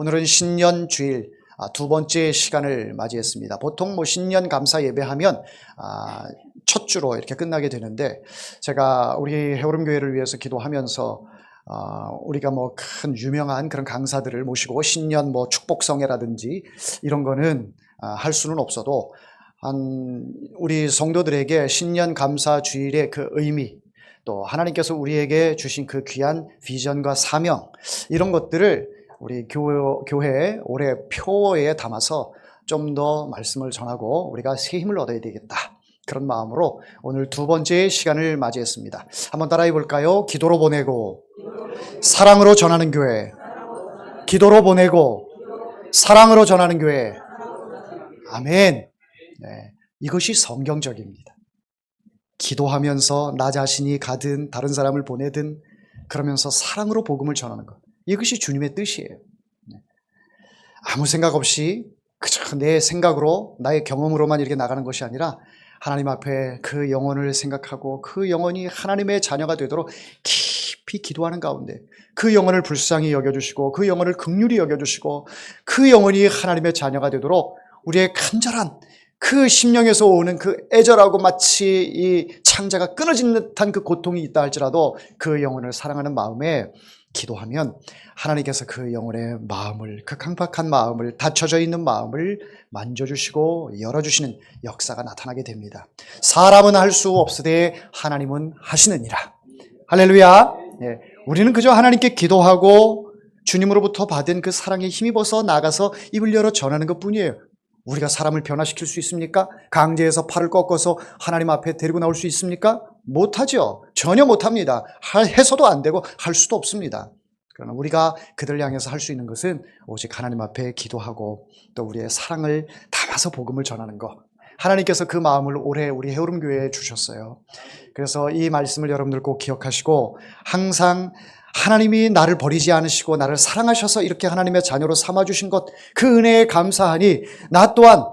오늘은 신년 주일 두 번째 시간을 맞이했습니다. 보통 신년 감사 예배하면 첫 주로 이렇게 끝나게 되는데, 제가 우리 해오름교회를 위해서 기도하면서 우리가 큰 유명한 그런 강사들을 모시고 신년 축복성회라든지 이런 거는 할 수는 없어도 우리 성도들에게 신년 감사 주일의 그 의미, 또 하나님께서 우리에게 주신 그 귀한 비전과 사명, 이런 것들을 우리 교회 올해 표어에 담아서 좀 더 말씀을 전하고 우리가 새 힘을 얻어야 되겠다, 그런 마음으로 오늘 두 번째 시간을 맞이했습니다. 한번 따라해 볼까요? 기도로 보내고 사랑으로 전하는 교회. 기도로 보내고 사랑으로 전하는 교회. 아멘. 네, 이것이 성경적입니다. 기도하면서 나 자신이 가든 다른 사람을 보내든 그러면서 사랑으로 복음을 전하는 것, 이것이 주님의 뜻이에요. 아무 생각 없이 그저 내 생각으로 나의 경험으로만 이렇게 나가는 것이 아니라 하나님 앞에 그 영혼을 생각하고 그 영혼이 하나님의 자녀가 되도록 깊이 기도하는 가운데 그 영혼을 불쌍히 여겨주시고 그 영혼을 긍휼히 여겨주시고 그 영혼이 하나님의 자녀가 되도록 우리의 간절한 그 심령에서 오는 그 애절하고 마치 이 창자가 끊어진 듯한 그 고통이 있다 할지라도 그 영혼을 사랑하는 마음에 기도하면 하나님께서 그 영혼의 마음을, 그 강팍한 마음을, 닫혀져 있는 마음을 만져주시고 열어주시는 역사가 나타나게 됩니다. 사람은 할 수 없으되 하나님은 하시느니라. 할렐루야. 네, 우리는 그저 하나님께 기도하고 주님으로부터 받은 그 사랑에 힘입어서 나가서 입을 열어 전하는 것뿐이에요. 우리가 사람을 변화시킬 수 있습니까? 강제해서 팔을 꺾어서 하나님 앞에 데리고 나올 수 있습니까? 못하죠. 전혀 못합니다. 해서도 안 되고 할 수도 없습니다. 그러나 우리가 그들을 향해서 할 수 있는 것은 오직 하나님 앞에 기도하고 또 우리의 사랑을 담아서 복음을 전하는 것. 하나님께서 그 마음을 올해 우리 해오름교회에 주셨어요. 그래서 이 말씀을 여러분들 꼭 기억하시고 항상 하나님이 나를 버리지 않으시고 나를 사랑하셔서 이렇게 하나님의 자녀로 삼아주신 것, 그 은혜에 감사하니 나 또한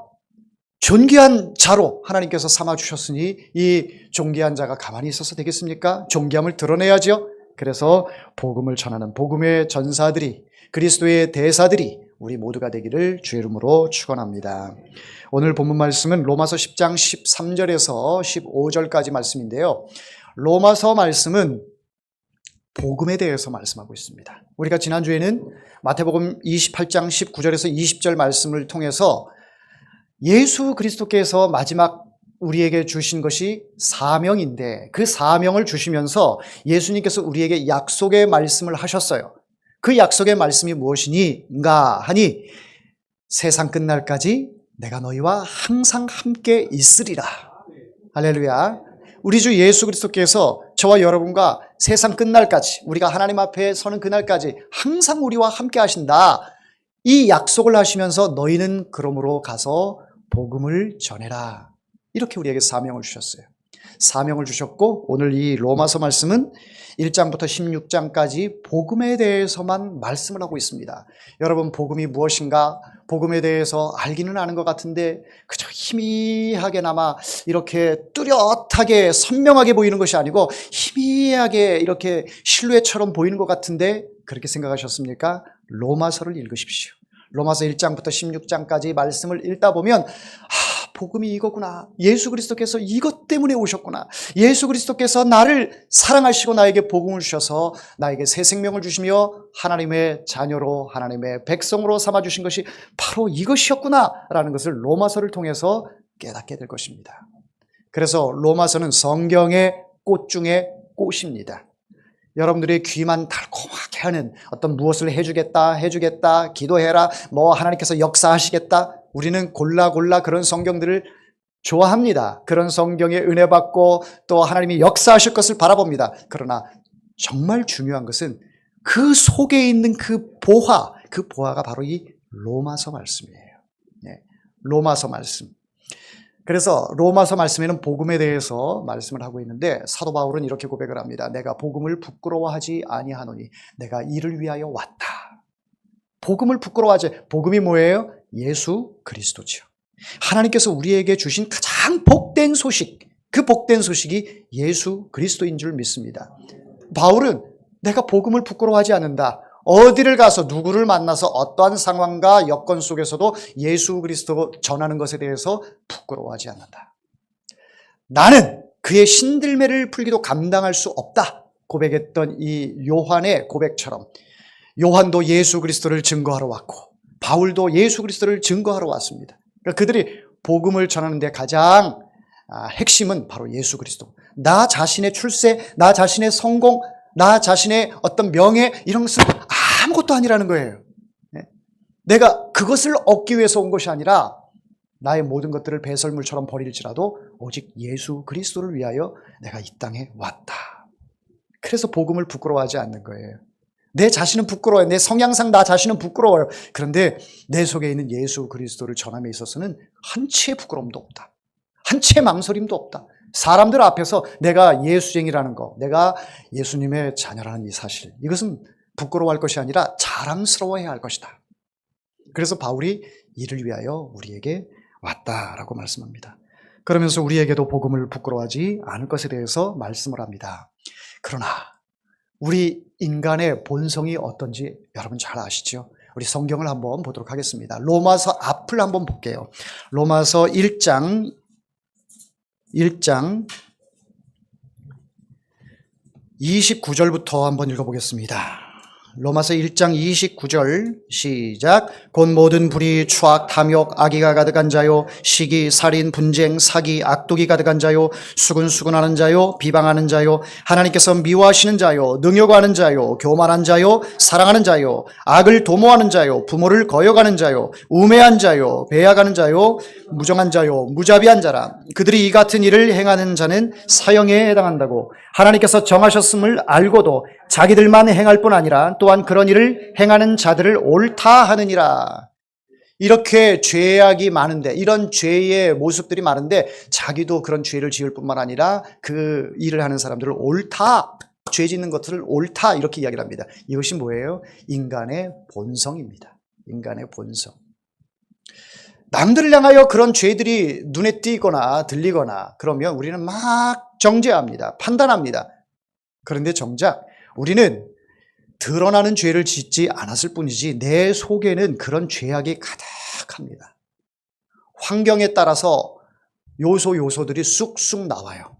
존귀한 자로 하나님께서 삼아주셨으니 이 존귀한 자가 가만히 있어서 되겠습니까? 존귀함을 드러내야죠. 그래서 복음을 전하는 복음의 전사들이, 그리스도의 대사들이 우리 모두가 되기를 주의 이름으로 축원합니다. 오늘 본문 말씀은 로마서 10장 13절에서 15절까지 말씀인데요. 로마서 말씀은 복음에 대해서 말씀하고 있습니다. 우리가 지난주에는 마태복음 28장 19절에서 20절 말씀을 통해서 예수 그리스도께서 마지막 우리에게 주신 것이 사명인데, 그 사명을 주시면서 예수님께서 우리에게 약속의 말씀을 하셨어요. 그 약속의 말씀이 무엇이니가 하니 세상 끝날까지 내가 너희와 항상 함께 있으리라. 할렐루야. 우리 주 예수 그리스도께서 저와 여러분과 세상 끝날까지, 우리가 하나님 앞에 서는 그날까지 항상 우리와 함께 하신다, 이 약속을 하시면서 너희는 그러므로 가서 복음을 전해라, 이렇게 우리에게 사명을 주셨어요. 사명을 주셨고 오늘 이 로마서 말씀은 1장부터 16장까지 복음에 대해서만 말씀을 하고 있습니다. 여러분, 복음이 무엇인가? 복음에 대해서 알기는 아는 것 같은데 그저 희미하게나마 이렇게 뚜렷하게 선명하게 보이는 것이 아니고 희미하게 이렇게 실루엣처럼 보이는 것 같은데, 그렇게 생각하셨습니까? 로마서를 읽으십시오. 로마서 1장부터 16장까지 말씀을 읽다 보면 복음이 이거구나. 예수 그리스도께서 이것 때문에 오셨구나. 예수 그리스도께서 나를 사랑하시고 나에게 복음을 주셔서 나에게 새 생명을 주시며 하나님의 자녀로, 하나님의 백성으로 삼아주신 것이 바로 이것이었구나 라는 것을 로마서를 통해서 깨닫게 될 것입니다. 그래서 로마서는 성경의 꽃 중에 꽃입니다. 여러분들의 귀만 달콤하게 하는 어떤 무엇을 해주겠다, 기도해라, 하나님께서 역사하시겠다, 우리는 골라 그런 성경들을 좋아합니다. 그런 성경에 은혜 받고 또 하나님이 역사하실 것을 바라봅니다. 그러나 정말 중요한 것은 그 속에 있는 그 보화가 바로 이 로마서 말씀이에요. 네, 로마서 말씀. 그래서 로마서 말씀에는 복음에 대해서 말씀을 하고 있는데 사도 바울은 이렇게 고백을 합니다. 내가 복음을 부끄러워하지 아니하노니 내가 이를 위하여 왔다. 복음을 부끄러워하지. 복음이 뭐예요? 예수 그리스도죠. 하나님께서 우리에게 주신 가장 복된 소식, 그 복된 소식이 예수 그리스도인 줄 믿습니다. 바울은 내가 복음을 부끄러워하지 않는다. 어디를 가서 누구를 만나서 어떠한 상황과 여건 속에서도 예수 그리스도 전하는 것에 대해서 부끄러워하지 않는다. 나는 그의 신들매를 풀기도 감당할 수 없다 고백했던 이 요한의 고백처럼 요한도 예수 그리스도를 증거하러 왔고 바울도 예수 그리스도를 증거하러 왔습니다. 그러니까 그들이 복음을 전하는 데 가장 핵심은 바로 예수 그리스도. 나 자신의 출세, 나 자신의 성공, 나 자신의 어떤 명예 이런 것은 아무것도 아니라는 거예요. 내가 그것을 얻기 위해서 온 것이 아니라 나의 모든 것들을 배설물처럼 버릴지라도 오직 예수 그리스도를 위하여 내가 이 땅에 왔다. 그래서 복음을 부끄러워하지 않는 거예요. 내 자신은 부끄러워요. 내 성향상 나 자신은 부끄러워요. 그런데 내 속에 있는 예수 그리스도를 전함에 있어서는 한치의 부끄러움도 없다. 한치의 망설임도 없다. 사람들 앞에서 내가 예수쟁이라는 거, 내가 예수님의 자녀라는 이 사실, 이것은 부끄러워할 것이 아니라 자랑스러워해야 할 것이다. 그래서 바울이 이를 위하여 우리에게 왔다라고 말씀합니다. 그러면서 우리에게도 복음을 부끄러워하지 않을 것에 대해서 말씀을 합니다. 그러나 우리 인간의 본성이 어떤지 여러분 잘 아시죠? 우리 성경을 한번 보도록 하겠습니다. 로마서 앞을 한번 볼게요. 로마서 1장 29절부터 한번 읽어보겠습니다. 로마서 1장 29절 시작. 곧 모든 불의, 추악, 탐욕, 악의가 가득한 자요, 시기, 살인, 분쟁, 사기, 악독이 가득한 자요, 수근수근하는 자요, 비방하는 자요, 하나님께서 미워하시는 자요, 능욕하는 자요, 교만한 자요, 사랑하는 자요, 악을 도모하는 자요, 부모를 거역하는 자요, 우매한 자요, 배약하는 자요, 무정한 자요, 무자비한 자라. 그들이 이 같은 일을 행하는 자는 사형에 해당한다고 하나님께서 정하셨음을 알고도 자기들만 행할 뿐 아니라 또한 그런 일을 행하는 자들을 옳다 하느니라. 이렇게 죄악이 많은데, 이런 죄의 모습들이 많은데 자기도 그런 죄를 지을 뿐만 아니라 그 일을 하는 사람들을 옳다, 죄 짓는 것들을 옳다 이렇게 이야기를 합니다. 이것이 뭐예요? 인간의 본성입니다. 인간의 본성. 남들을 향하여 그런 죄들이 눈에 띄거나 들리거나 그러면 우리는 막 정죄합니다. 판단합니다. 그런데 정작 우리는 드러나는 죄를 짓지 않았을 뿐이지 내 속에는 그런 죄악이 가득합니다. 환경에 따라서 요소들이 쑥쑥 나와요.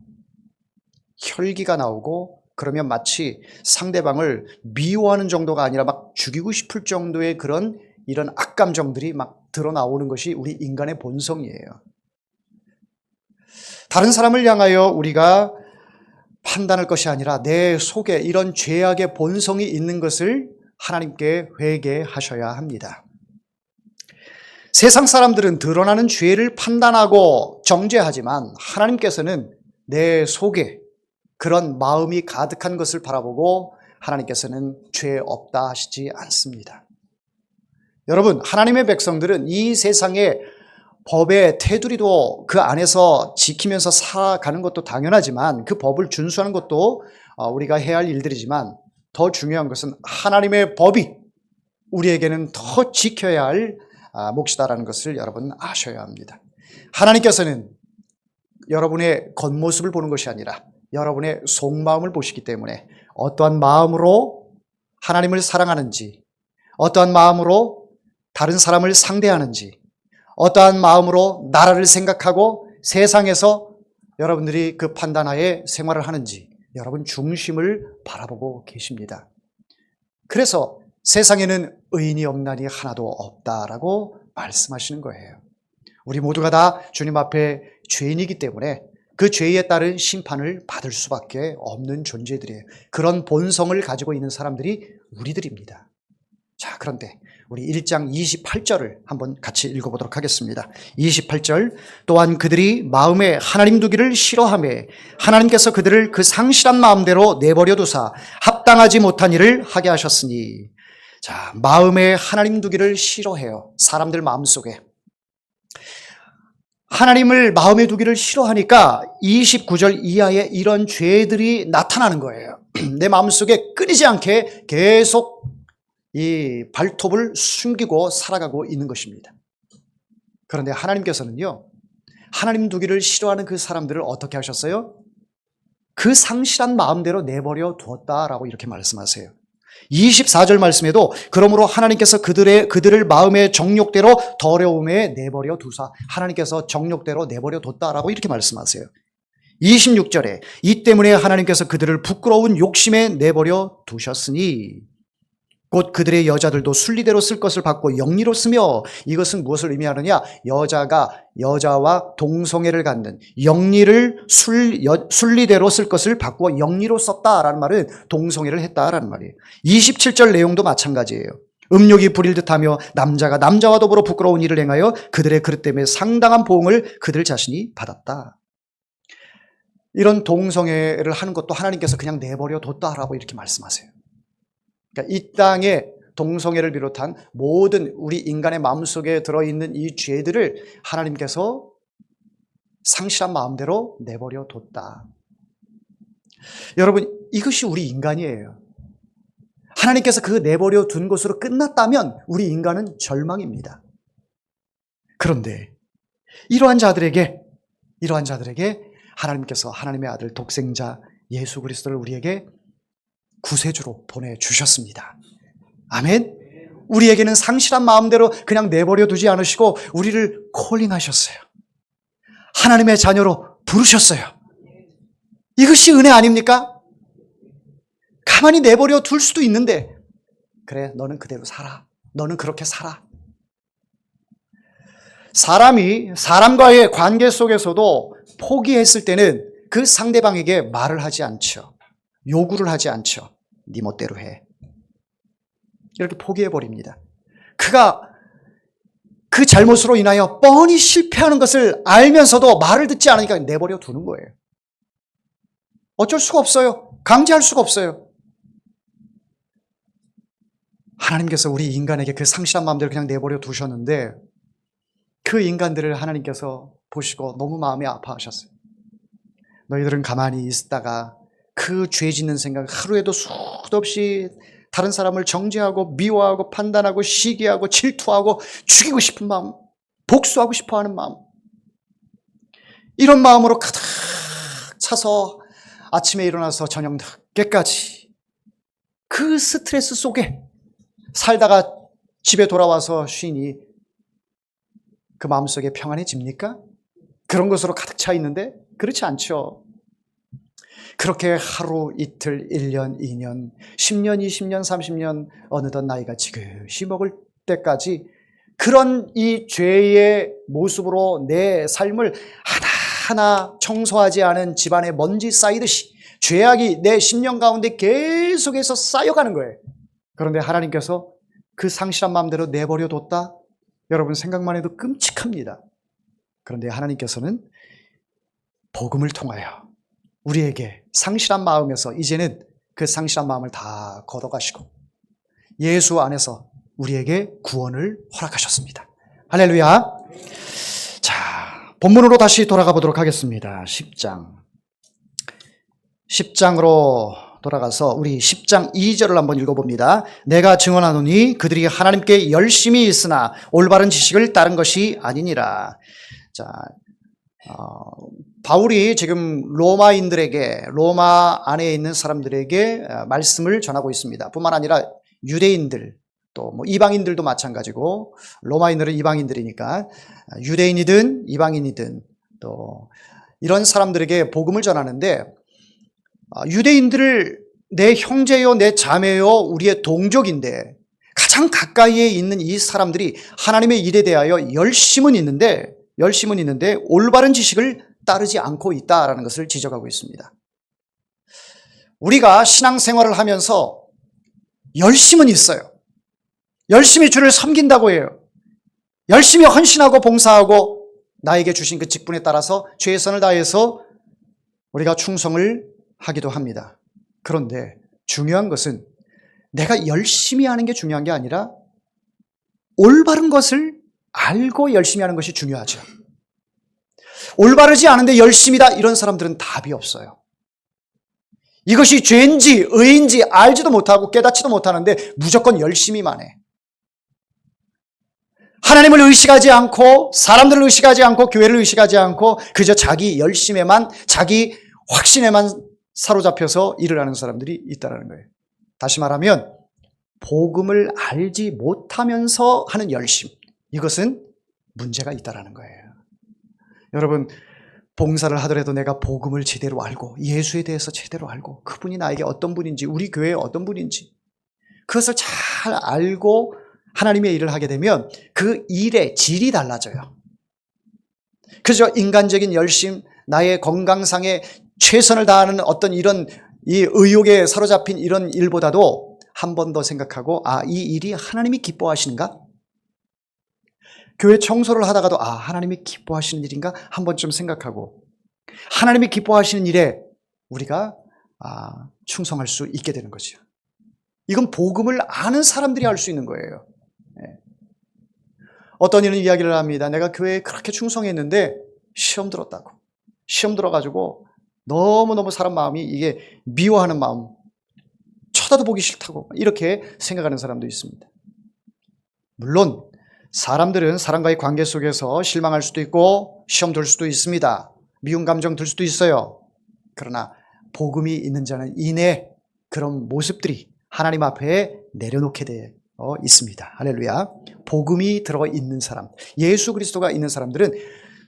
혈기가 나오고 그러면 마치 상대방을 미워하는 정도가 아니라 막 죽이고 싶을 정도의 그런 이런 악감정들이 막 드러나오는 것이 우리 인간의 본성이에요. 다른 사람을 향하여 우리가 판단할 것이 아니라 내 속에 이런 죄악의 본성이 있는 것을 하나님께 회개하셔야 합니다. 세상 사람들은 드러나는 죄를 판단하고 정죄하지만 하나님께서는 내 속에 그런 마음이 가득한 것을 바라보고 하나님께서는 죄 없다 하시지 않습니다. 여러분, 하나님의 백성들은 이 세상의 법의 테두리도 그 안에서 지키면서 살아가는 것도 당연하지만 그 법을 준수하는 것도 우리가 해야 할 일들이지만 더 중요한 것은 하나님의 법이 우리에게는 더 지켜야 할 몫이다라는 것을 여러분 아셔야 합니다. 하나님께서는 여러분의 겉모습을 보는 것이 아니라 여러분의 속마음을 보시기 때문에 어떠한 마음으로 하나님을 사랑하는지, 어떠한 마음으로 다른 사람을 상대하는지, 어떠한 마음으로 나라를 생각하고 세상에서 여러분들이 그 판단하에 생활을 하는지 여러분 중심을 바라보고 계십니다. 그래서 세상에는 의인이 없나니 하나도 없다라고 말씀하시는 거예요. 우리 모두가 다 주님 앞에 죄인이기 때문에 그 죄에 따른 심판을 받을 수밖에 없는 존재들이에요. 그런 본성을 가지고 있는 사람들이 우리들입니다. 자, 그런데 우리 1장 28절을 한번 같이 읽어보도록 하겠습니다. 28절. 또한 그들이 마음에 하나님 두기를 싫어하매 하나님께서 그들을 그 상실한 마음대로 내버려 두사 합당하지 못한 일을 하게 하셨으니. 자, 마음에 하나님 두기를 싫어해요. 사람들 마음속에. 하나님을 마음에 두기를 싫어하니까 29절 이하에 이런 죄들이 나타나는 거예요. 내 마음속에 끊이지 않게 계속 이 발톱을 숨기고 살아가고 있는 것입니다. 그런데 하나님께서는요, 하나님 두기를 싫어하는 그 사람들을 어떻게 하셨어요? 그 상실한 마음대로 내버려 두었다라고 이렇게 말씀하세요. 24절 말씀에도 그러므로 하나님께서 그들을 마음의 정욕대로 더러움에 내버려 두사, 하나님께서 정욕대로 내버려 뒀다라고 이렇게 말씀하세요. 26절에 이 때문에 하나님께서 그들을 부끄러운 욕심에 내버려 두셨으니 곧 그들의 여자들도 순리대로 쓸 것을 받고 영리로 쓰며, 이것은 무엇을 의미하느냐? 여자가 여자와 동성애를 갖는 영리를 순리대로 쓸 것을 받고 영리로 썼다라는 말은 동성애를 했다라는 말이에요. 27절 내용도 마찬가지예요. 음욕이 부릴 듯하며 남자가 남자와 더불어 부끄러운 일을 행하여 그들의 그릇 때문에 상당한 보응을 그들 자신이 받았다. 이런 동성애를 하는 것도 하나님께서 그냥 내버려 뒀다라고 이렇게 말씀하세요. 그러니까 이 땅에 동성애를 비롯한 모든 우리 인간의 마음속에 들어있는 이 죄들을 하나님께서 상실한 마음대로 내버려 뒀다. 여러분, 이것이 우리 인간이에요. 하나님께서 그 내버려 둔 것으로 끝났다면 우리 인간은 절망입니다. 그런데 이러한 자들에게 하나님께서 하나님의 아들 독생자 예수 그리스도를 우리에게 구세주로 보내주셨습니다. 아멘. 우리에게는 상실한 마음대로 그냥 내버려 두지 않으시고 우리를 콜링하셨어요. 하나님의 자녀로 부르셨어요. 이것이 은혜 아닙니까? 가만히 내버려 둘 수도 있는데, 그래, 너는 그대로 살아. 너는 그렇게 살아. 사람이 사람과의 관계 속에서도 포기했을 때는 그 상대방에게 말을 하지 않죠. 요구를 하지 않죠. 네 멋대로 해. 이렇게 포기해버립니다. 그가 그 잘못으로 인하여 뻔히 실패하는 것을 알면서도 말을 듣지 않으니까 내버려 두는 거예요. 어쩔 수가 없어요. 강제할 수가 없어요. 하나님께서 우리 인간에게 그 상실한 마음대로 그냥 내버려 두셨는데, 그 인간들을 하나님께서 보시고 너무 마음이 아파하셨어요. 너희들은 가만히 있다가 그 죄 짓는 생각, 하루에도 수도 없이 다른 사람을 정죄하고 미워하고 판단하고 시기하고 질투하고 죽이고 싶은 마음, 복수하고 싶어하는 마음, 이런 마음으로 가득 차서 아침에 일어나서 저녁 늦게까지 그 스트레스 속에 살다가 집에 돌아와서 쉬니 그 마음속에 평안해집니까? 그런 것으로 가득 차 있는데 그렇지 않죠. 그렇게 하루, 이틀, 1년, 2년, 10년, 20년, 30년 어느덧 나이가 지그시 먹을 때까지 그런 이 죄의 모습으로 내 삶을 하나하나 청소하지 않은 집안에 먼지 쌓이듯이 죄악이 내 심령 가운데 계속해서 쌓여가는 거예요. 그런데 하나님께서 그 상실한 마음대로 내버려 뒀다? 여러분 생각만 해도 끔찍합니다. 그런데 하나님께서는 복음을 통하여 우리에게 상실한 마음에서 이제는 그 상실한 마음을 다 걷어가시고 예수 안에서 우리에게 구원을 허락하셨습니다. 할렐루야. 자, 본문으로 다시 돌아가 보도록 하겠습니다. 10장으로 돌아가서 우리 10장 2절을 한번 읽어봅니다. 내가 증언하노니 그들이 하나님께 열심히 있으나 올바른 지식을 따른 것이 아니니라. 자, 바울이 지금 로마인들에게, 로마 안에 있는 사람들에게 말씀을 전하고 있습니다. 뿐만 아니라 유대인들, 또 뭐 이방인들도 마찬가지고, 로마인들은 이방인들이니까 유대인이든 이방인이든 또 이런 사람들에게 복음을 전하는데, 유대인들을 내 형제요, 내 자매요, 우리의 동족인데 가장 가까이에 있는 이 사람들이 하나님의 일에 대하여 열심은 있는데 올바른 지식을 따르지 않고 있다라는 것을 지적하고 있습니다. 우리가 신앙생활을 하면서 열심은 있어요. 열심히 주를 섬긴다고 해요. 열심히 헌신하고 봉사하고 나에게 주신 그 직분에 따라서 최선을 다해서 우리가 충성을 하기도 합니다. 그런데 중요한 것은 내가 열심히 하는 게 중요한 게 아니라 올바른 것을 알고 열심히 하는 것이 중요하죠. 올바르지 않은데 열심이다, 이런 사람들은 답이 없어요. 이것이 죄인지 의인지 알지도 못하고 깨닫지도 못하는데 무조건 열심히만 해. 하나님을 의식하지 않고 사람들을 의식하지 않고 교회를 의식하지 않고 그저 자기 열심에만, 자기 확신에만 사로잡혀서 일을 하는 사람들이 있다는 거예요. 다시 말하면 복음을 알지 못하면서 하는 열심, 이것은 문제가 있다라는 거예요. 여러분, 봉사를 하더라도 내가 복음을 제대로 알고 예수에 대해서 제대로 알고 그분이 나에게 어떤 분인지, 우리 교회에 어떤 분인지 그것을 잘 알고 하나님의 일을 하게 되면 그 일의 질이 달라져요. 그저 인간적인 열심, 나의 건강상에 최선을 다하는 어떤 이런 이 의욕에 사로잡힌 이런 일보다도 한 번 더 생각하고, 이 일이 하나님이 기뻐하시는가? 교회 청소를 하다가도 하나님이 기뻐하시는 일인가? 한 번쯤 생각하고 하나님이 기뻐하시는 일에 우리가 충성할 수 있게 되는 거죠. 이건 복음을 아는 사람들이 할 수 있는 거예요. 어떤 이런 이야기를 합니다. 내가 교회에 그렇게 충성했는데 시험 들었다고. 시험 들어가지고 너무너무 사람 마음이 이게 미워하는 마음, 쳐다도 보기 싫다고 이렇게 생각하는 사람도 있습니다. 물론 사람들은 사람과의 관계 속에서 실망할 수도 있고 시험 들 수도 있습니다. 미운 감정 들 수도 있어요. 그러나 복음이 있는 자는 이내 그런 모습들이 하나님 앞에 내려놓게 되어 있습니다. 할렐루야. 복음이 들어있는 사람, 예수 그리스도가 있는 사람들은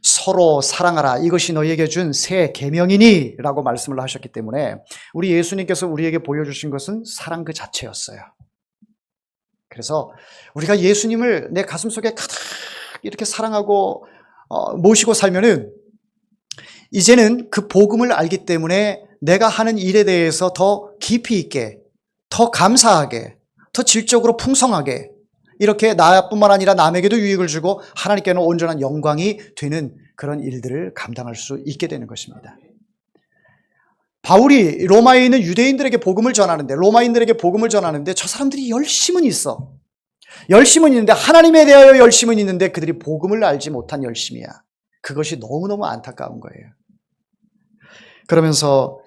서로 사랑하라, 이것이 너희에게 준 새 계명이니 라고 말씀을 하셨기 때문에 우리 예수님께서 우리에게 보여주신 것은 사랑 그 자체였어요. 그래서 우리가 예수님을 내 가슴속에 가득 이렇게 사랑하고 모시고 살면은 이제는 그 복음을 알기 때문에 내가 하는 일에 대해서 더 깊이 있게, 더 감사하게, 더 질적으로 풍성하게 이렇게 나뿐만 아니라 남에게도 유익을 주고 하나님께는 온전한 영광이 되는 그런 일들을 감당할 수 있게 되는 것입니다. 바울이 로마에 있는 유대인들에게 복음을 전하는데, 로마인들에게 복음을 전하는데 저 사람들이 열심은 있어. 열심은 있는데, 하나님에 대하여 열심은 있는데 그들이 복음을 알지 못한 열심이야. 그것이 너무너무 안타까운 거예요. 그러면서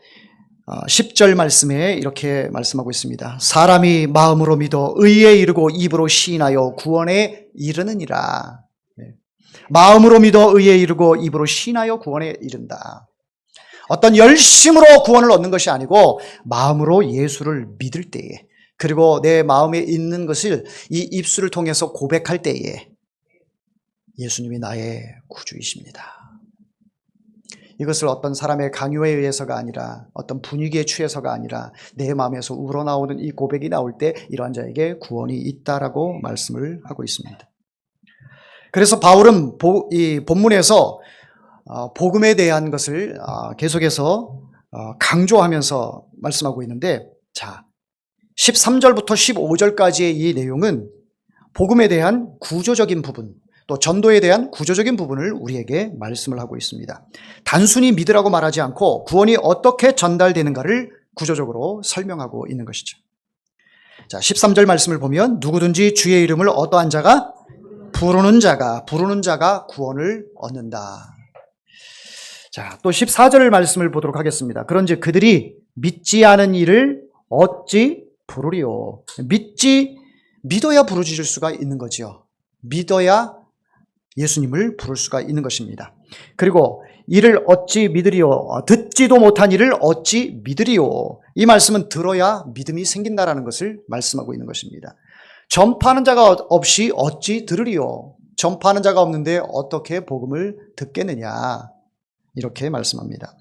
10절 말씀에 이렇게 말씀하고 있습니다. 사람이 마음으로 믿어 의에 이르고 입으로 시인하여 구원에 이르느니라. 마음으로 믿어 의에 이르고 입으로 시인하여 구원에 이른다. 어떤 열심으로 구원을 얻는 것이 아니고 마음으로 예수를 믿을 때에, 그리고 내 마음에 있는 것을 이 입술을 통해서 고백할 때에 예수님이 나의 구주이십니다. 이것을 어떤 사람의 강요에 의해서가 아니라, 어떤 분위기에 취해서가 아니라 내 마음에서 우러나오는 이 고백이 나올 때 이러한 자에게 구원이 있다라고 말씀을 하고 있습니다. 그래서 바울은 이 본문에서 복음에 대한 것을 계속해서 강조하면서 말씀하고 있는데, 자, 13절부터 15절까지의 이 내용은 복음에 대한 구조적인 부분, 또 전도에 대한 구조적인 부분을 우리에게 말씀을 하고 있습니다. 단순히 믿으라고 말하지 않고 구원이 어떻게 전달되는가를 구조적으로 설명하고 있는 것이죠. 자, 13절 말씀을 보면 누구든지 주의 이름을 어떠한 자가 부르는 자가 구원을 얻는다. 자, 또 14절 말씀을 보도록 하겠습니다. 그런즉 그들이 믿지 않은 이를 어찌 부르리요. 믿어야 부르짖을 수가 있는 거죠. 믿어야 예수님을 부를 수가 있는 것입니다. 그리고 이를 어찌 믿으리요. 듣지도 못한 이를 어찌 믿으리요. 이 말씀은 들어야 믿음이 생긴다라는 것을 말씀하고 있는 것입니다. 전파하는 자가 없이 어찌 들으리요. 전파하는 자가 없는데 어떻게 복음을 듣겠느냐. 이렇게 말씀합니다.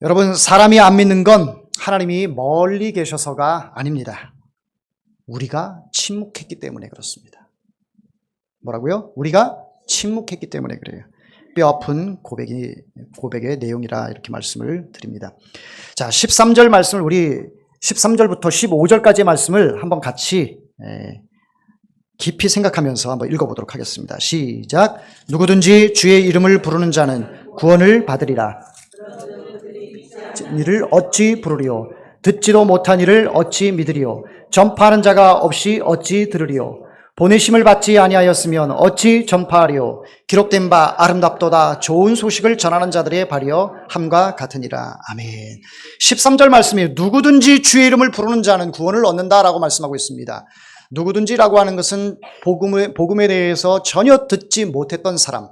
여러분, 사람이 안 믿는 건 하나님이 멀리 계셔서가 아닙니다. 우리가 침묵했기 때문에 그렇습니다. 뭐라고요? 우리가 침묵했기 때문에 그래요. 뼈아픈 고백의 내용이라 이렇게 말씀을 드립니다. 자, 13절 말씀을 우리 13절부터 15절까지의 말씀을 한번 같이 깊이 생각하면서 한번 읽어보도록 하겠습니다. 시작. 누구든지 주의 이름을 부르는 자는 구원을 받으리라. 이를 어찌 부르리요. 듣지도 못한 이를 어찌 믿으리요. 전파하는 자가 없이 어찌 들으리요. 보내심을 받지 아니하였으면 어찌 전파하리요. 기록된 바 아름답도다 좋은 소식을 전하는 자들의 발이여 함과 같으니라. 아멘. 13절 말씀이 누구든지 주의 이름을 부르는 자는 구원을 얻는다라고 말씀하고 있습니다. 누구든지라고 하는 것은 복음에 대해서 전혀 듣지 못했던 사람,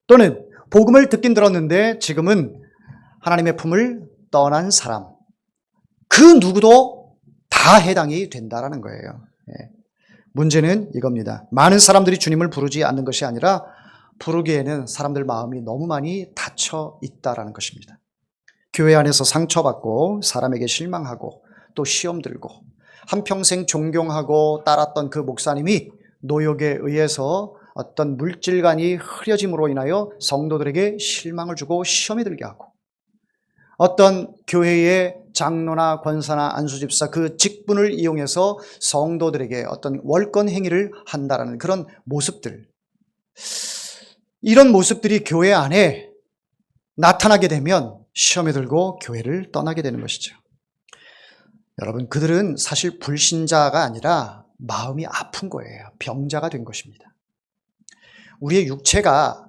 또는 복음을 듣긴 들었는데 지금은 하나님의 품을 떠난 사람, 그 누구도 다 다 해당이 된다라는 거예요. 예. 문제는 이겁니다. 많은 사람들이 주님을 부르지 않는 것이 아니라 부르기에는 사람들 마음이 너무 많이 닫혀 있다라는 것입니다. 교회 안에서 상처받고 사람에게 실망하고 또 시험 들고 한평생 존경하고 따랐던 그 목사님이 노역에 의해서 어떤 물질관이 흐려짐으로 인하여 성도들에게 실망을 주고 시험에 들게 하고, 어떤 교회의 장로나 권사나 안수집사 그 직분을 이용해서 성도들에게 어떤 월권 행위를 한다라는 그런 모습들, 이런 모습들이 교회 안에 나타나게 되면 시험에 들고 교회를 떠나게 되는 것이죠. 여러분, 그들은 사실 불신자가 아니라 마음이 아픈 거예요. 병자가 된 것입니다. 우리의 육체가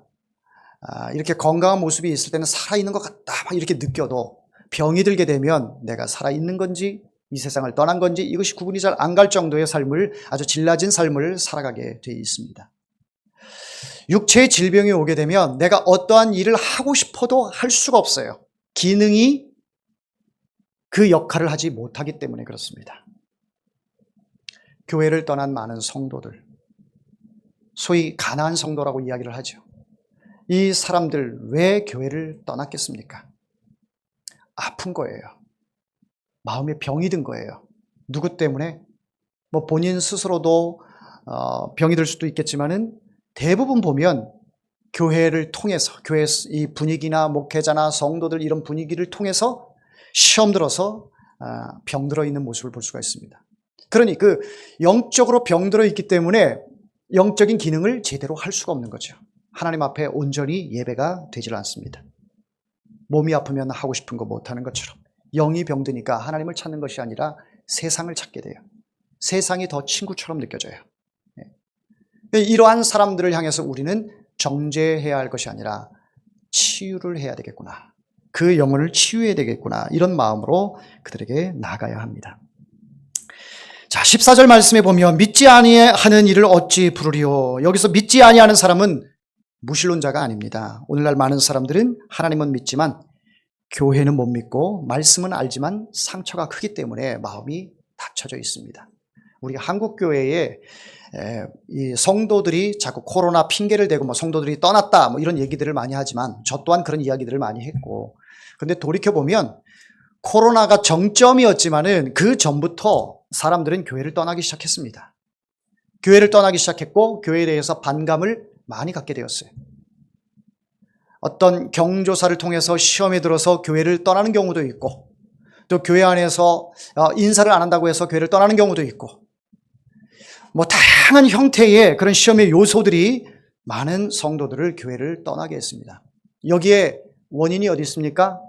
이렇게 건강한 모습이 있을 때는 살아있는 것 같다 막 이렇게 느껴도 병이 들게 되면 내가 살아있는 건지 이 세상을 떠난 건지 이것이 구분이 잘 안 갈 정도의 삶을, 아주 질라진 삶을 살아가게 되어 있습니다. 육체의 질병이 오게 되면 내가 어떠한 일을 하고 싶어도 할 수가 없어요. 기능이 그 역할을 하지 못하기 때문에 그렇습니다. 교회를 떠난 많은 성도들, 소위 가난한 성도라고 이야기를 하죠. 이 사람들 왜 교회를 떠났겠습니까? 아픈 거예요. 마음에 병이 든 거예요. 누구 때문에? 본인 스스로도 병이 들 수도 있겠지만은 대부분 보면 교회를 통해서, 교회 이 분위기나 목회자나 성도들 이런 분위기를 통해서 시험 들어서 병들어 있는 모습을 볼 수가 있습니다. 그러니 그 영적으로 병들어 있기 때문에 영적인 기능을 제대로 할 수가 없는 거죠. 하나님 앞에 온전히 예배가 되질 않습니다. 몸이 아프면 하고 싶은 거 못하는 것처럼 영이 병드니까 하나님을 찾는 것이 아니라 세상을 찾게 돼요. 세상이 더 친구처럼 느껴져요. 이러한 사람들을 향해서 우리는 정죄해야 할 것이 아니라 치유를 해야 되겠구나. 그 영혼을 치유해야 되겠구나. 이런 마음으로 그들에게 나가야 합니다. 자, 14절 말씀에 보면 믿지 아니하는 이를 어찌 부르리요. 여기서 믿지 아니하는 사람은 무신론자가 아닙니다. 오늘날 많은 사람들은 하나님은 믿지만 교회는 못 믿고 말씀은 알지만 상처가 크기 때문에 마음이 닫혀져 있습니다. 우리 한국 교회에 이 성도들이 자꾸 코로나 핑계를 대고 성도들이 떠났다 이런 얘기들을 많이 하지만 저 또한 그런 이야기들을 많이 했고, 근데 돌이켜보면 코로나가 정점이었지만은 그 전부터 사람들은 교회를 떠나기 시작했습니다. 교회를 떠나기 시작했고 교회에 대해서 반감을 많이 갖게 되었어요. 어떤 경조사를 통해서 시험에 들어서 교회를 떠나는 경우도 있고, 또 교회 안에서 인사를 안 한다고 해서 교회를 떠나는 경우도 있고, 다양한 형태의 그런 시험의 요소들이 많은 성도들을 교회를 떠나게 했습니다. 여기에 원인이 어디 있습니까?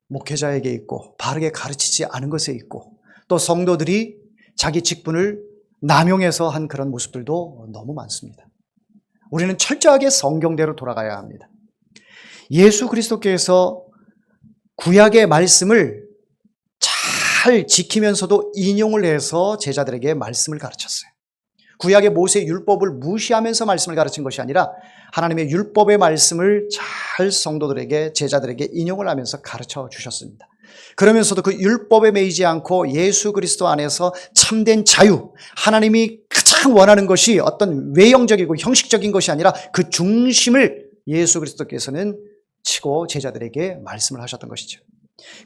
목회자에게 있고 바르게 가르치지 않은 것에 있고, 또 성도들이 자기 직분을 남용해서 한 그런 모습들도 너무 많습니다. 우리는 철저하게 성경대로 돌아가야 합니다. 예수 그리스도께서 구약의 말씀을 잘 지키면서도 인용을 해서 제자들에게 말씀을 가르쳤어요. 구약의 모세 율법을 무시하면서 말씀을 가르친 것이 아니라 하나님의 율법의 말씀을 잘 성도들에게, 제자들에게 인용을 하면서 가르쳐 주셨습니다. 그러면서도 그 율법에 매이지 않고 예수 그리스도 안에서 참된 자유, 하나님이 가장 원하는 것이 어떤 외형적이고 형식적인 것이 아니라 그 중심을 예수 그리스도께서는 치고 제자들에게 말씀을 하셨던 것이죠.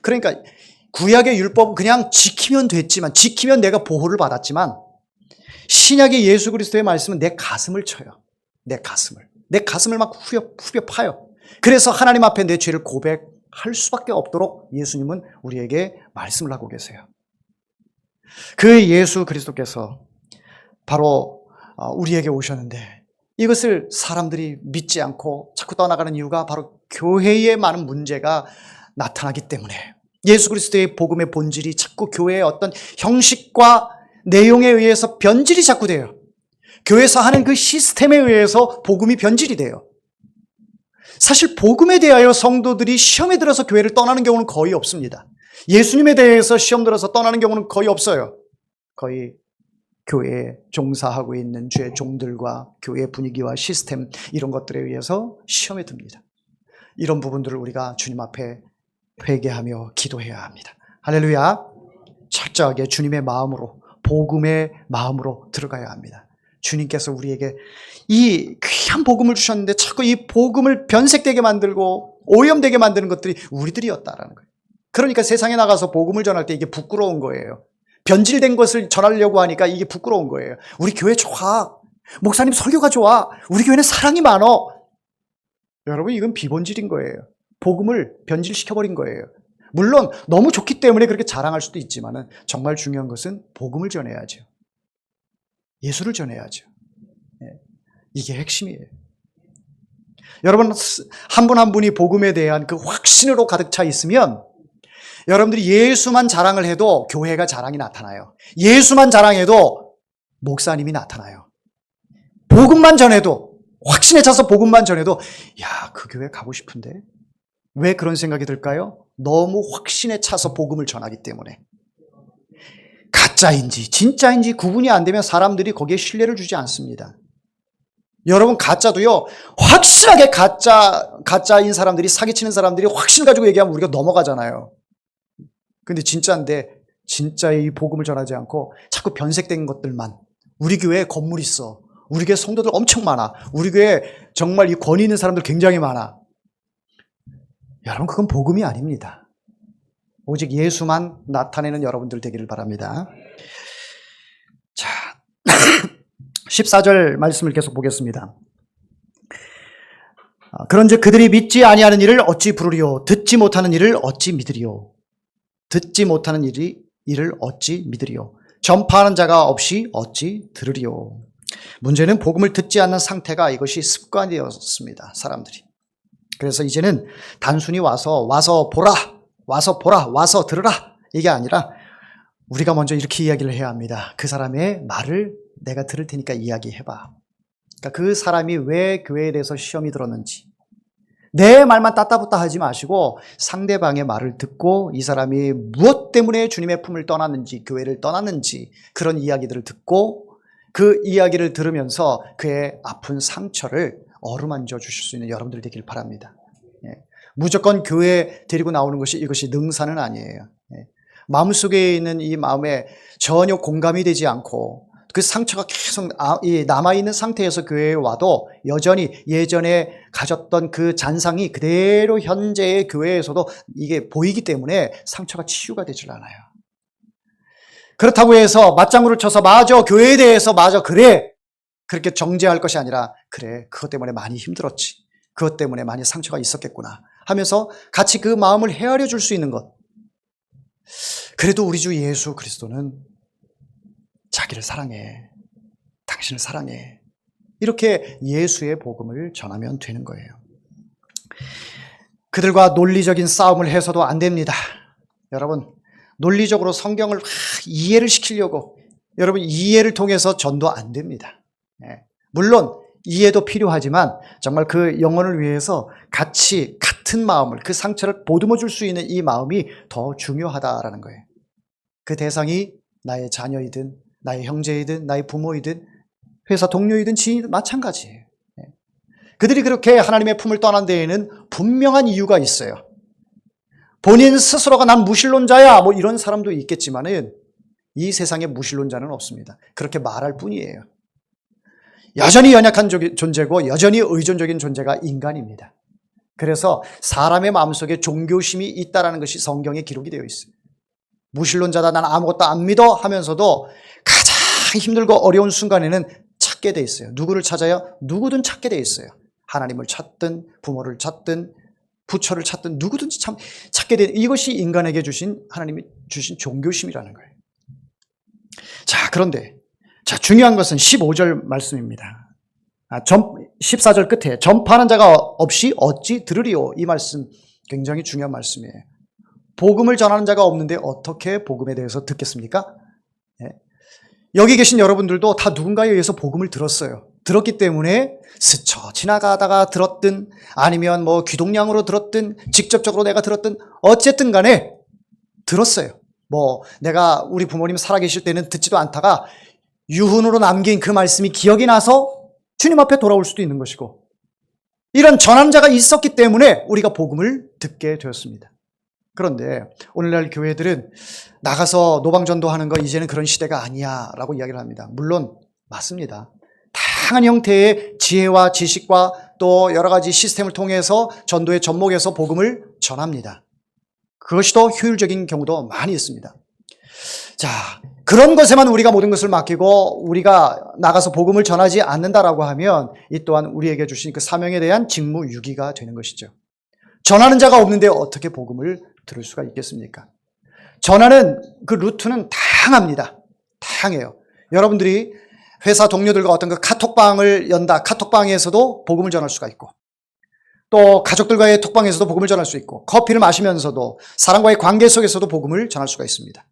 그러니까 구약의 율법은 그냥 지키면 됐지만, 지키면 내가 보호를 받았지만, 신약의 예수 그리스도의 말씀은 내 가슴을 쳐요. 내 가슴을 막 후벼 파요. 그래서 하나님 앞에 내 죄를 고백할 수밖에 없도록 예수님은 우리에게 말씀을 하고 계세요. 그 예수 그리스도께서 바로 우리에게 오셨는데, 이것을 사람들이 믿지 않고 자꾸 떠나가는 이유가 바로 교회에 많은 문제가 나타나기 때문에, 예수 그리스도의 복음의 본질이 자꾸 교회의 어떤 형식과 내용에 의해서 변질이 자꾸 돼요. 교회에서 하는 그 시스템에 의해서 복음이 변질이 돼요. 사실 복음에 대하여 성도들이 시험에 들어서 교회를 떠나는 경우는 거의 없습니다. 예수님에 대해서 시험 들어서 떠나는 경우는 거의 없어요. 거의 교회에 종사하고 있는 주의 종들과 교회의 분위기와 시스템, 이런 것들에 의해서 시험에 듭니다. 이런 부분들을 우리가 주님 앞에 회개하며 기도해야 합니다. 할렐루야. 철저하게 주님의 마음으로, 복음의 마음으로 들어가야 합니다. 주님께서 우리에게 이 귀한 복음을 주셨는데 자꾸 이 복음을 변색되게 만들고 오염되게 만드는 것들이 우리들이었다라는 거예요. 그러니까 세상에 나가서 복음을 전할 때 이게 부끄러운 거예요. 변질된 것을 전하려고 하니까 이게 부끄러운 거예요. 우리 교회 좋아. 목사님 설교가 좋아. 우리 교회는 사랑이 많어. 여러분, 이건 비본질인 거예요. 복음을 변질시켜버린 거예요. 물론 너무 좋기 때문에 그렇게 자랑할 수도 있지만 정말 중요한 것은 복음을 전해야죠. 예수를 전해야죠. 이게 핵심이에요. 여러분, 한 분 한 분이 복음에 대한 그 확신으로 가득 차 있으면 여러분들이 예수만 자랑을 해도 교회가 자랑이 나타나요. 예수만 자랑해도 목사님이 나타나요. 복음만 전해도, 확신에 차서 복음만 전해도 야, 그 교회 가고 싶은데? 왜 그런 생각이 들까요? 너무 확신에 차서 복음을 전하기 때문에. 가짜인지 진짜인지 구분이 안 되면 사람들이 거기에 신뢰를 주지 않습니다. 여러분, 가짜도요, 확실하게 가짜인 사람들이, 사기치는 사람들이 확신 가지고 얘기하면 우리가 넘어가잖아요. 근데 진짜인데 진짜의 이 복음을 전하지 않고 자꾸 변색된 것들만. 우리 교회에 건물 있어. 우리 교회 성도들 엄청 많아. 우리 교회에 정말 이 권위 있는 사람들 굉장히 많아. 여러분, 그건 복음이 아닙니다. 오직 예수만 나타내는 여러분들 되기를 바랍니다. 자, 14절 말씀을 계속 보겠습니다. 그런즉 그들이 믿지 아니하는 일을 어찌 부르리요? 듣지 못하는 일을 어찌 믿으리요? 듣지 못하는 일을 어찌 믿으리요? 전파하는 자가 없이 어찌 들으리요? 문제는 복음을 듣지 않는 상태가 이것이 습관이 되었습니다. 사람들이. 그래서 이제는 단순히 와서 보라, 와서 들으라, 이게 아니라 우리가 먼저 이렇게 이야기를 해야 합니다. 그 사람의 말을 내가 들을 테니까 이야기해봐. 그러니까 그 사람이 왜 교회에 대해서 시험이 들었는지, 내 말만 따따붙다 하지 마시고 상대방의 말을 듣고 이 사람이 무엇 때문에 주님의 품을 떠났는지, 교회를 떠났는지 그런 이야기들을 듣고 그 이야기를 들으면서 그의 아픈 상처를 어루만져 주실 수 있는 여러분들 되길 바랍니다. 무조건 교회에 데리고 나오는 것이 이것이 능사는 아니에요. 마음속에 있는 이 마음에 전혀 공감이 되지 않고 그 상처가 계속 남아있는 상태에서 교회에 와도 여전히 예전에 가졌던 그 잔상이 그대로 현재의 교회에서도 이게 보이기 때문에 상처가 치유가 되질 않아요. 그렇다고 해서 맞장구를 쳐서 맞아, 교회에 대해서 맞아, 그래, 그렇게 정죄할 것이 아니라 그래, 그것 때문에 많이 힘들었지, 그것 때문에 많이 상처가 있었겠구나 하면서 같이 그 마음을 헤아려 줄 수 있는 것. 그래도 우리 주 예수 그리스도는 자기를 사랑해, 당신을 사랑해, 이렇게 예수의 복음을 전하면 되는 거예요. 그들과 논리적인 싸움을 해서도 안 됩니다. 여러분, 논리적으로 성경을 이해를 시키려고 여러분 이해를 통해서 전도 안 됩니다. 물론 이해도 필요하지만 정말 그 영혼을 위해서 같이 같은 마음을, 그 상처를 보듬어 줄 수 있는 이 마음이 더 중요하다라는 거예요. 그 대상이 나의 자녀이든 나의 형제이든 나의 부모이든 회사 동료이든 지인이든 마찬가지예요. 그들이 그렇게 하나님의 품을 떠난 데에는 분명한 이유가 있어요. 본인 스스로가 난 무신론자야 뭐 이런 사람도 있겠지만은 이 세상에 무신론자는 없습니다. 그렇게 말할 뿐이에요. 여전히 연약한 존재고 여전히 의존적인 존재가 인간입니다. 그래서 사람의 마음속에 종교심이 있다는 것이 성경에 기록이 되어 있어요. 무신론자다, 난 아무것도 안 믿어 하면서도 가장 힘들고 어려운 순간에는 찾게 돼 있어요. 누구를 찾아요? 누구든 찾게 돼 있어요. 하나님을 찾든 부모를 찾든 부처를 찾든 누구든지 참 찾게 돼. 이것이 인간에게 주신, 하나님이 주신 종교심이라는 거예요. 자, 그런데 중요한 것은 15절 말씀입니다. 14절 끝에 전파하는 자가 없이 어찌 들으리요? 이 말씀 굉장히 중요한 말씀이에요. 복음을 전하는 자가 없는데 어떻게 복음에 대해서 듣겠습니까? 여기 계신 여러분들도 다 누군가에 의해서 복음을 들었어요. 들었기 때문에 스쳐 지나가다가 들었든 아니면 뭐 귀동냥으로 들었든 직접적으로 내가 들었든 어쨌든 간에 들었어요. 뭐 내가 우리 부모님 살아계실 때는 듣지도 않다가 유훈으로 남긴 그 말씀이 기억이 나서 주님 앞에 돌아올 수도 있는 것이고, 이런 전환자가 있었기 때문에 우리가 복음을 듣게 되었습니다. 그런데 오늘날 교회들은 나가서 노방전도 하는 거 이제는 그런 시대가 아니야 라고 이야기를 합니다. 물론 맞습니다. 다양한 형태의 지혜와 지식과 또 여러 가지 시스템을 통해서 전도의 접목해서 복음을 전합니다. 그것이 더 효율적인 경우도 많이 있습니다. 자, 그런 것에만 우리가 모든 것을 맡기고 우리가 나가서 복음을 전하지 않는다라고 하면 이 또한 우리에게 주신 그 사명에 대한 직무유기가 되는 것이죠. 전하는 자가 없는데 어떻게 복음을 들을 수가 있겠습니까? 전하는 그 루트는 다양합니다. 다양해요. 여러분들이 회사 동료들과 어떤 그 카톡방을 연다. 카톡방에서도 복음을 전할 수가 있고, 또 가족들과의 톡방에서도 복음을 전할 수 있고, 커피를 마시면서도 사람과의 관계 속에서도 복음을 전할 수가 있습니다.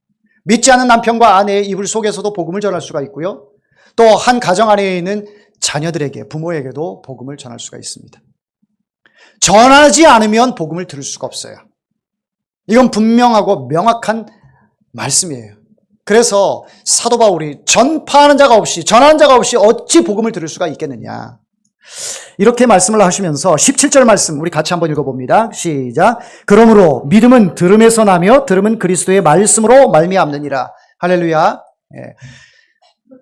믿지 않는 남편과 아내의 이불 속에서도 복음을 전할 수가 있고요. 또 한 가정 안에 있는 자녀들에게, 부모에게도 복음을 전할 수가 있습니다. 전하지 않으면 복음을 들을 수가 없어요. 이건 분명하고 명확한 말씀이에요. 그래서 사도 바울이 전파하는 자가 없이, 전하는 자가 없이 어찌 복음을 들을 수가 있겠느냐. 이렇게 말씀을 하시면서 17절 말씀 우리 같이 한번 읽어봅니다. 시작. 그러므로 믿음은 들음에서 나며 들음은 그리스도의 말씀으로 말미암느니라. 할렐루야.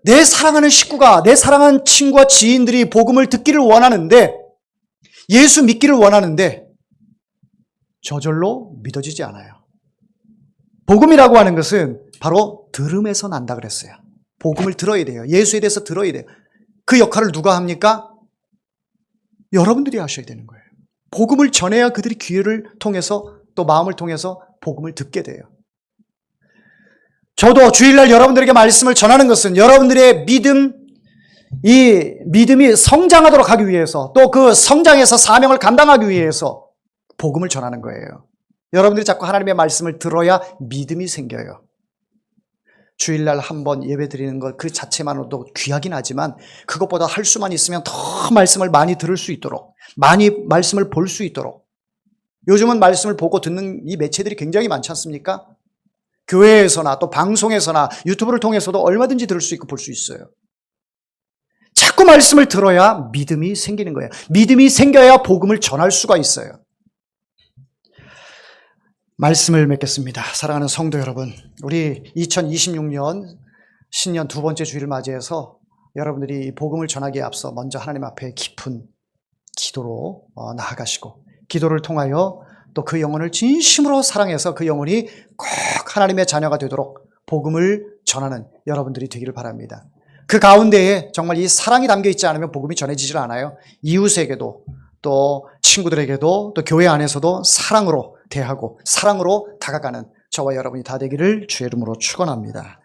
내 사랑하는 식구가, 내 사랑하는 친구와 지인들이 복음을 듣기를 원하는데, 예수 믿기를 원하는데 저절로 믿어지지 않아요. 복음이라고 하는 것은 바로 들음에서 난다 그랬어요. 복음을 들어야 돼요. 예수에 대해서 들어야 돼요. 그 역할을 누가 합니까? 여러분들이 하셔야 되는 거예요. 복음을 전해야 그들이 귀를 통해서 또 마음을 통해서 복음을 듣게 돼요. 저도 주일날 여러분들에게 말씀을 전하는 것은 여러분들의 이 믿음이 성장하도록 하기 위해서, 또 그 성장해서 사명을 감당하기 위해서 복음을 전하는 거예요. 여러분들이 자꾸 하나님의 말씀을 들어야 믿음이 생겨요. 주일날 한번 예배 드리는 것 그 자체만으로도 귀하긴 하지만 그것보다 할 수만 있으면 더 말씀을 많이 들을 수 있도록, 많이 말씀을 볼 수 있도록. 요즘은 말씀을 보고 듣는 이 매체들이 굉장히 많지 않습니까? 교회에서나 또 방송에서나 유튜브를 통해서도 얼마든지 들을 수 있고 볼 수 있어요. 자꾸 말씀을 들어야 믿음이 생기는 거예요. 믿음이 생겨야 복음을 전할 수가 있어요. 말씀을 맺겠습니다. 사랑하는 성도 여러분, 우리 2026년 신년 두 번째 주일을 맞이해서 여러분들이 복음을 전하기에 앞서 먼저 하나님 앞에 깊은 기도로 나아가시고, 기도를 통하여 또 그 영혼을 진심으로 사랑해서 그 영혼이 꼭 하나님의 자녀가 되도록 복음을 전하는 여러분들이 되기를 바랍니다. 그 가운데에 정말 이 사랑이 담겨 있지 않으면 복음이 전해지질 않아요. 이웃에게도 또 친구들에게도 또 교회 안에서도 사랑으로 대하고 사랑으로 다가가는 저와 여러분이 다 되기를 주의 이름으로 축원합니다.